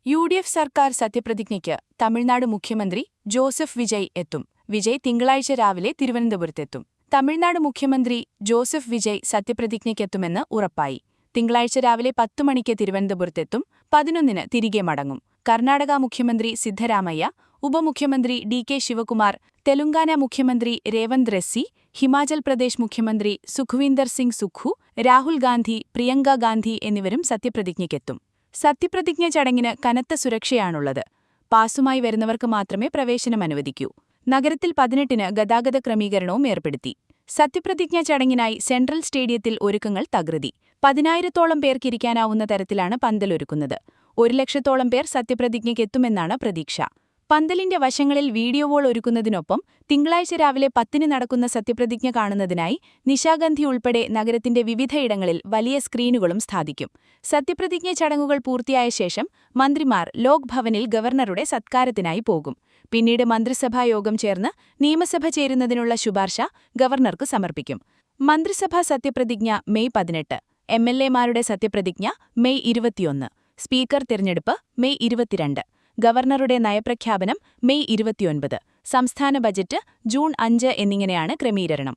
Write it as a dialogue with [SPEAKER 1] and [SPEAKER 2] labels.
[SPEAKER 1] UDF സർക്കാർ സത്യപ്രതിജ്ഞയ്ക്ക് തമിഴ്നാട് മുഖ്യമന്ത്രി Joseph Vijay എത്തും. വിജയ് തിങ്കളാഴ്ച രാവിലെ തിരുവനന്തപുരത്തെത്തും. തമിഴ്നാട് മുഖ്യമന്ത്രി ജോസഫ് വിജയ് സത്യപ്രതിജ്ഞയ്ക്കെത്തുമെന്ന് ഉറപ്പായി. തിങ്കളാഴ്ച രാവിലെ 10 മണിക്ക് തിരുവനന്തപുരത്തെത്തും. 11-ന് തിരികെ മടങ്ങും. കർണാടക മുഖ്യമന്ത്രി സിദ്ധരാമയ്യ, ഉപമുഖ്യമന്ത്രി ഡി.കെ. ശിവകുമാർ, തെലുങ്കാന മുഖ്യമന്ത്രി രേവന്ത് റെസ്സി, ഹിമാചൽ പ്രദേശ് മുഖ്യമന്ത്രി സുഖ്വീന്ദർ സിംഗ് സുഖു, രാഹുൽ ഗാന്ധി, പ്രിയങ്ക ഗാന്ധി എന്നിവരും സത്യപ്രതിജ്ഞയ്ക്കെത്തും. സത്യപ്രതിജ്ഞ ചടങ്ങിന് കനത്ത സുരക്ഷയാണുള്ളത്. പാസുമായി വരുന്നവർക്ക് മാത്രമേ പ്രവേശനം അനുവദിക്കൂ. നഗരത്തിൽ 18-ന് ഗതാഗത ക്രമീകരണവും ഏർപ്പെടുത്തി. സത്യപ്രതിജ്ഞാ ചടങ്ങിനായി സെൻട്രൽ സ്റ്റേഡിയത്തിൽ ഒരുക്കങ്ങൾ തകൃതി. 10,000-ഓളം പേർക്കിരിക്കാനാവുന്ന തരത്തിലാണ് പന്തലൊരുക്കുന്നത്. 1,00,000-ഓളം പേർ സത്യപ്രതിജ്ഞയ്ക്കെത്തുമെന്നാണ് പ്രതീക്ഷ. പന്തലിന്റെ വശങ്ങളിൽ വീഡിയോ വാൾ ഒരുക്കുന്നതിനൊപ്പം തിങ്കളാഴ്ച രാവിലെ 10-ന് നടക്കുന്ന സത്യപ്രതിജ്ഞ കാണുന്നതിനായി നിശാഗന്ധി ഉൾപ്പെടെ നഗരത്തിന്റെ വിവിധയിടങ്ങളിൽ വലിയ സ്ക്രീനുകളും സ്ഥാപിക്കും. സത്യപ്രതിജ്ഞ ചടങ്ങുകൾ പൂർത്തിയായ ശേഷം മന്ത്രിമാർ ലോക് ഭവനിൽ ഗവർണറുടെ സത്കാരത്തിനായി പോകും. പിന്നീട് മന്ത്രിസഭാ യോഗം ചേർന്ന് നിയമസഭ ചേരുന്നതിനുള്ള ശുപാർശ ഗവർണർക്ക് സമർപ്പിക്കും. മന്ത്രിസഭാ സത്യപ്രതിജ്ഞ മെയ് 18, എം.എൽ.എമാരുടെ സത്യപ്രതിജ്ഞ മെയ് 21, സ്പീക്കർ തിരഞ്ഞെടുപ്പ് മെയ് 22, ഗവർണറുടെ നയപ്രഖ്യാപനം മെയ് 29, സംസ്ഥാന ബജറ്റ് ജൂൺ 5 എന്നിങ്ങനെയാണ് ക്രമീകരണം.